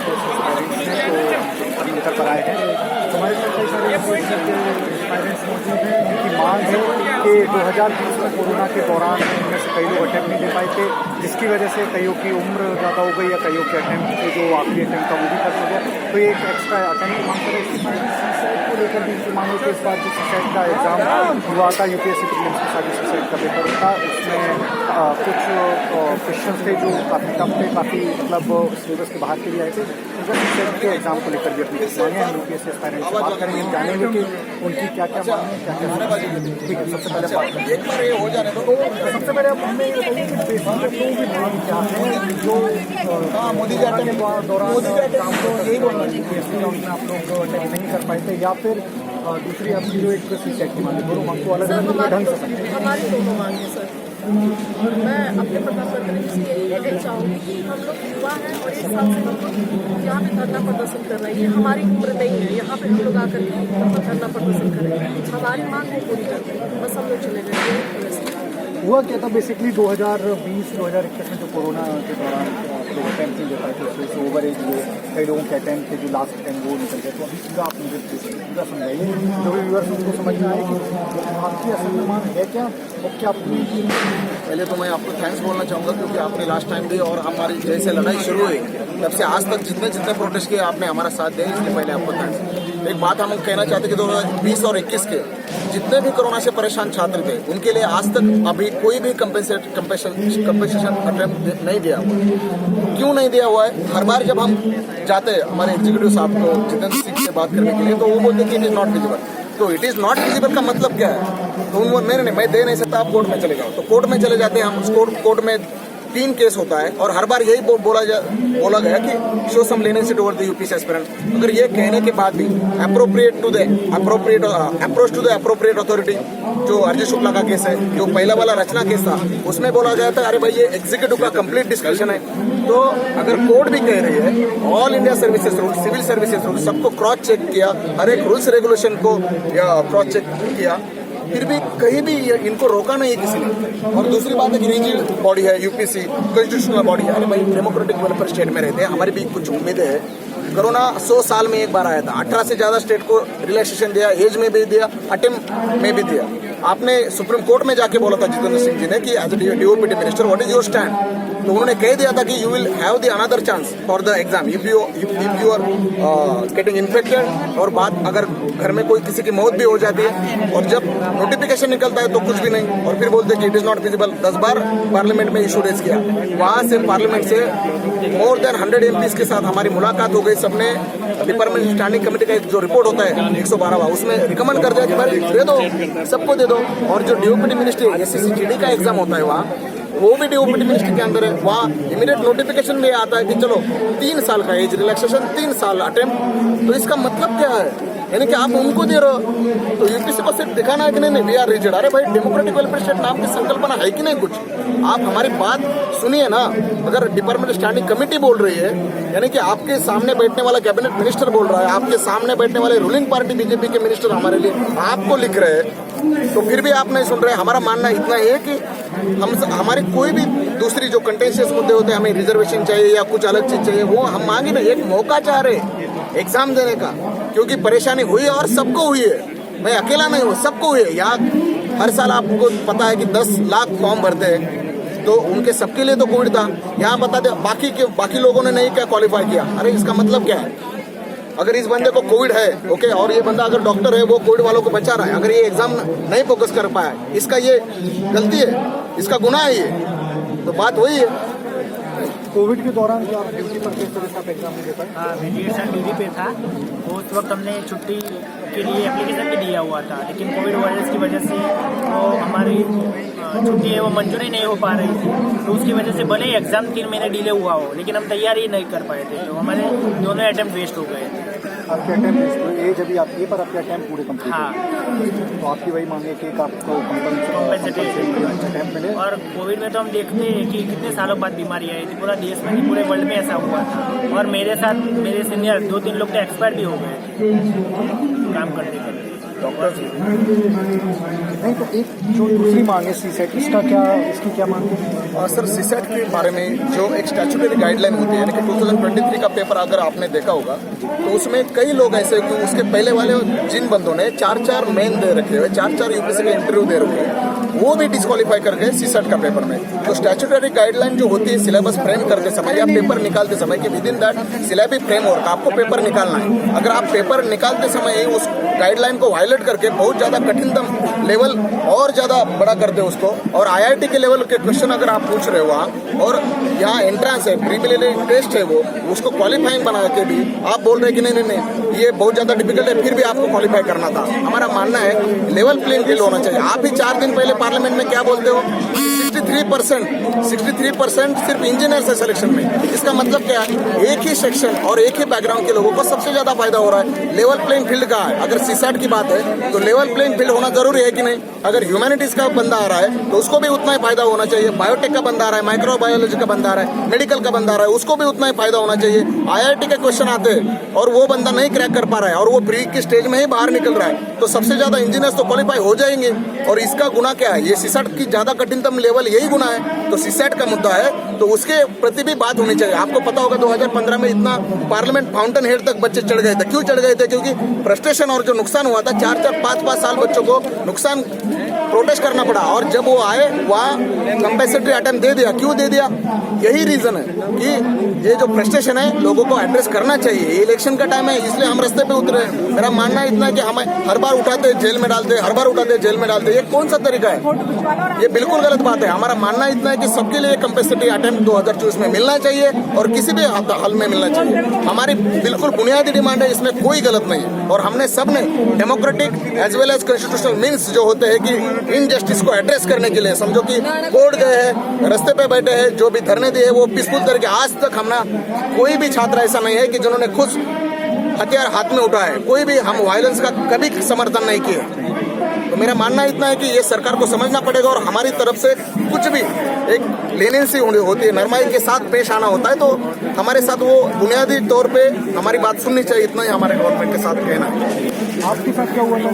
तो मिलकर पर आए हैं। हमारे साथ कई सारे पेरेंट्स मौजूद हैं जिनकी मांग है कि 2020 में कोरोना के दौरान इनमें से कई लोग अटैम्प्ट नहीं दे पाए थे, जिसकी वजह से कईयों की उम्र ज़्यादा हो गई या कईयों के अटैम्प्ट के जो आखिरी अटैम्प्ट था वो भी खत्म हो गया, तो ये एक एक्स्ट्रा अटैम्प्ट मांग कर सुसाइड को लेकर भी मांग है कि इस बार जो सुसाइड का एग्ज़ाम हुआ था यूपीएससी प्रीलिम्स के साथ सुसाइड का पेपर था, उसमें कुछ क्वेश्चन थे जो काफ़ी टफ थे, काफ़ी मतलब सिलेबस के बाहर के लिए आए थे। सुसाइड के एग्ज़ाम को लेकर भी अपनी मांगे हैं, यूपीएससी एस्पायरेंट्स से बात करेंगे, जानेंगे कि उनकी क्या क्या मांग है, क्या क्या। ठीक है, सबसे पहले बात करें, सबसे पहले आप हमें ये बताइए कि बेसिक भी मांग क्या है जो मोदी जी के दौरान काम को यही बोलना चाहिए कि उसमें आप लोग अटैक नहीं कर पाए थे, या फिर दूसरी आपकी जो एक सुसाइड की मांग है, दोनों मांग को अलग अलग ढंग से समझें। हमारी दोनों मांग है सर। मैं अपने प्रधानमंत्री से यही कहना चाहूँगी कि हम लोग युवा हैं और एक साल से हम लोग यहाँ पे धरना प्रदर्शन कर रहे हैं। ये हमारी उम्र नहीं है यहाँ पे हम लोग आकर के धरना प्रदर्शन करें, हमारी मांग को पूरी करते हैं, बस हम लोग चले गए। हुआ क्या था बेसिकली 2020-2021 में जो कोरोना के दौरान लोग अटैम्प्ट नहीं दे पाए थे, उससे ओवर एज हुए, कई लोगों के अटैम्प्ट थे जो लास्ट अटैम्प्ट वो निकल गए, तो अभी पूरा आप मुझे पूरा समझाइए जो भी व्यूअर्स उनको समझ में आए कि आपकी असल में मांग है क्या और क्या पूरी। पहले तो मैं आपको थैंक्स बोलना चाहूँगा क्योंकि आपने लास्ट टाइम दी और हमारी जैसे लड़ाई शुरू हुई तब से आज तक जितने प्रोटेस्ट किए आपने हमारा साथ दिया, इसलिए पहले आपको थैंक्स। एक बात हम कहना चाहते कि 2020 और 21 के जितने भी कोरोना से परेशान छात्र थे उनके लिए आज तक अभी कोई भी कंपेंसेशन अटेम्प्ट नहीं दिया हुआ। क्यों नहीं दिया हुआ है? हर बार जब हम जाते हैं हमारे एग्जीक्यूटिव साहब को जितेंद्र सिंह से बात करने के लिए तो वो बोलते कि इट इज नॉट विजिबल। तो इट इज नॉट विजिबल का मतलब क्या है? तो उन्होंने नहीं मैं दे नहीं सकता, आप कोर्ट में चले जाओ। तो कोर्ट में चले जाते हैं हम, कोर्ट में 3 केस होता है और हर बार यही बोला गया कि show some leniency toward the UPSC aspirant. अगर ये कहने के बाद भी approach to the appropriate authority, जो अर्जुन शुक्ला का केस है, जो पहला वाला रचना केस था, उसमें बोला गया था अरे भाई ये एग्जीक्यूटिव का कंप्लीट डिस्कशन है। तो अगर कोर्ट भी कह रही है all India services rule, civil services rule सबको क्रॉस चेक किया, हर एक रूल्स रेगुलेशन को क्रॉस चेक किया, फिर भी कहीं भी इनको रोका नहीं है किसी ने। और दूसरी बात है कि रिजिड बॉडी है यूपीएससी, कॉन्स्टिट्यूशनल बॉडी है, अरे भाई डेमोक्रेटिक वेलफेयर स्टेट में रहते हैं, हमारी भी कुछ उम्मीदें हैं। कोरोना 100 साल में एक बार आया था, 18 से ज्यादा स्टेट को रिलैक्सेशन दिया, एज में भी दिया, अटेम्प्ट में भी दिया। आपने सुप्रीम कोर्ट में जाके बोला था जितेंद्र सिंह जी ने कि as a DOPT minister what is your stand, तो उन्होंने कह दिया था कि you will have the another chance for the exam if you are getting infected, और बात अगर घर में कोई किसी की मौत भी हो जाती है और जब नोटिफिकेशन निकलता है तो कुछ भी नहीं, और फिर बोलते कि it is not visible. 10 bar parliament में इशू रेज किया, वहां से पार्लियामेंट से मोर देन 100 एमपीज के साथ हमारी मुलाकात हो गई। सबने डिपार्टमेंट स्टैंडिंग कमेटी का जो रिपोर्ट होता है 112वां, उसमें रिकमेंड कर दिया कि भाई दे दो, सबको दे दो। और जो डीओपीटी मिनिस्ट्री एसएससी का एग्जाम होता है वहाँ, वो भी डीओपीटी मिनिस्ट्री के अंदर है, वहाँ इमीडिएट नोटिफिकेशन में आता है कि चलो 3 साल का एज रिलैक्सेशन, 3 साल अटेम्प्ट। तो इसका मतलब क्या है? यानी कि आप उनको दे रहे हो, तो यूपीएससी को सिर्फ दिखाना है कि नहीं वी आर रिजिड। अरे भाई डेमोक्रेटिक वेलफेयर स्टेट नाम की संकल्पना है कि नहीं कुछ? आप हमारी बात सुनिए ना। अगर डिपार्टमेंट स्टैंडिंग कमेटी बोल रही है, यानी कि आपके सामने बैठने वाला कैबिनेट मिनिस्टर बोल रहा है, आपके सामने बैठने वाले रूलिंग पार्टी बीजेपी के मिनिस्टर हमारे लिए आपको लिख रहे हैं, तो फिर भी आप नहीं सुन रहे। हमारा मानना इतना ही है कि हमारे कोई भी दूसरी जो कंटेंशियस मुद्दे होते हैं, हमें रिजर्वेशन चाहिए या कुछ अलग चीज चाहिए, वो हम मांगे ना। एक मौका चाह रहे एग्जाम देने का, क्योंकि परेशानी हुई और सबको हुई है, मैं अकेला नहीं हूँ, सबको हुई है। यहाँ हर साल आपको पता है कि 10 लाख फॉर्म भरते हैं, तो उनके सबके लिए तो कोविड था। यहाँ बता दे बाकी लोगों ने नहीं क्या क्वालिफाई किया। अरे इसका मतलब क्या है? अगर इस बंदे को कोविड है ओके, और ये बंदा अगर डॉक्टर है वो कोविड वालों को बचा रहा है, अगर ये एग्जाम नहीं फोकस कर पाया, इसका ये गलती है, इसका गुनाह है ये। तो बात वही है। कोविड के दौरान क्या आप ड्यूटी पर किस तरह से आप एग्जाम नहीं दे पाए? हाँ, मेडिएशन ड्यूटी पे था, उस वक्त हमने छुट्टी के लिए एप्लीकेशन भी दिया हुआ था, लेकिन कोविड वायरस की वजह से वो हमारी छुट्टी है वो मंजूरी नहीं हो पा रही थी। तो उसकी वजह से भले ही एग्जाम 3 महीने डिले हुआ हो, लेकिन हम तैयारी नहीं कर पाए थे, तो हमारे दोनों अटेम्प्ट वेस्ट हो गए थे। आपके अटेम्प्ट एज अभी आप ये पर आपके अटेम्प्ट पूरे कंप्लीट? हाँ, तो आपकी वही मांगे कि आपको अटेम्प्ट मिले। और कोविड में तो हम देखते हैं कि कितने सालों बाद बीमारी आई थी, पूरा देश में पूरे वर्ल्ड में ऐसा हुआ था। और मेरे साथ मेरे सीनियर 2-3 लोग तो एक्सपायर भी हो गए थे काम करते करते। डॉक्टर्स नहीं तो एक जो दूसरी मांग है सीसेट, इसकी क्या मांग है? सर सीसेट के बारे में जो एक स्टैट्यूटरी गाइडलाइन होती है, यानी कि 2023 का पेपर अगर आपने देखा होगा तो उसमें कई लोग ऐसे कि उसके पहले वाले जिन बंदों ने 4 मेन दे रखे हुए, 4 यूपीएससी के इंटरव्यू दे रखे हैं, वो भी डिस्क्वालीफाई कर गए सीसेट का पेपर में। तो स्टैट्यूटरी गाइडलाइन जो होती है सिलेबस फ्रेम करते समय या पेपर निकालते समय कि with in that syllable framework आपको पेपर निकालना है। अगर आप पेपर निकालते समय ही उस गाइडलाइन को वायलेट करके बहुत ज्यादा कठिनतम लेवल और ज्यादा बड़ा करते हो उसको, और आईआईटी के लेवल के क्वेश्चन अगर आप पूछ रहे हो वहाँ, और यहाँ एंट्रेंस है, प्रीलिमिनरी टेस्ट है, वो उसको क्वालिफाइंग बना के भी आप बोल रहे हैं कि नहीं ये बहुत ज्यादा डिफिकल्ट है, फिर भी आपको क्वालिफाई करना था। हमारा मानना है लेवल प्लेइंग फील्ड होना चाहिए। आप ही 4 दिन पहले पार्लियामेंट में क्या बोलते हो, 63% सिर्फ इंजीनियर से सिलेक्शन में। इसका मतलब क्या है, एक ही सेक्शन और एक ही बैकग्राउंड के लोगों को सबसे ज्यादा फायदा हो रहा है। लेवल प्लेइंग फील्ड का है, अगर सीसेट की बात है तो लेवल प्लेइंग फील्ड होना जरूरी है कि नहीं। अगर ह्यूमैनिटीज का बंदा आ रहा है तो उसको भी उतना ही फायदा होना चाहिए, बायोटेक का बंदा आ रहा है, माइक्रोबायोलॉजी का बंदा आ रहा है, मेडिकल का बंदा आ रहा है, उसको भी उतना ही फायदा होना चाहिए। आईआईटी के क्वेश्चन आते हैं और वो बंदा नहीं क्रैक कर पा रहा है और वो प्री की स्टेज में ही बाहर निकल रहा है, तो सबसे ज्यादा इंजीनियर्स तो क्वालिफाई हो जाएंगे। और इसका गुना क्या है, ये सीसेट की ज्यादा कठिनतम लेवल यही गुना है। तो सीसेट का मुद्दा है तो उसके प्रति भी बात होनी चाहिए। आपको पता होगा 2015 में इतना पार्लियामेंट फाउंटेन हेड तक बच्चे चढ़ गए थे। क्यों चढ़ गए थे? क्योंकि फ्रस्ट्रेशन और जो नुकसान हुआ था, 4-4, 5-5 साल बच्चों को नुकसान प्रोटेस्ट करना पड़ा, और जब वो आए वहाँ कंपेंसेटरी आइटम दे दिया। क्यों दे दिया? यही रीजन है कि ये जो फ्रस्ट्रेशन है लोगों को एड्रेस करना चाहिए। ये इलेक्शन का टाइम है, इसलिए हम रास्ते पे उतरे। मेरा मानना इतना है कि हमें हर बार उठाते जेल में डालते, हर बार उठाते जेल में डालते, ये कौन सा तरीका है? ये बिल्कुल गलत बात है। हमारा मानना इतना है कि सबके लिए कंपेंसेटरी आइटम 2024 में मिलना चाहिए और किसी भी हाल में मिलना चाहिए। हमारी बिल्कुल बुनियादी डिमांड है, इसमें कोई गलत नहीं है। और हमने सबने democratic as well as constitutional means जो होते हैं कि इनजस्टिस को एड्रेस करने के लिए, समझो कि कोर्ट गए हैं, रास्ते पे बैठे हैं, जो भी धरने दिए वो पीसफुल तरीके। आज तक हमने कोई भी छात्र ऐसा नहीं है कि जिन्होंने खुद हथियार हाथ में उठाए, कोई भी हम वायलेंस का कभी समर्थन नहीं किए। तो मेरा मानना इतना है कि ये सरकार को समझना पड़ेगा और हमारी तरफ से कुछ भी एक लेनेंसी होती है, नरमाई के साथ पेश आना होता है, तो हमारे साथ वो बुनियादी तौर पे हमारी बात सुननी चाहिए। इतना ही हमारे गवर्नमेंट के साथ कहना है। आपके साथ क्या हुआ था?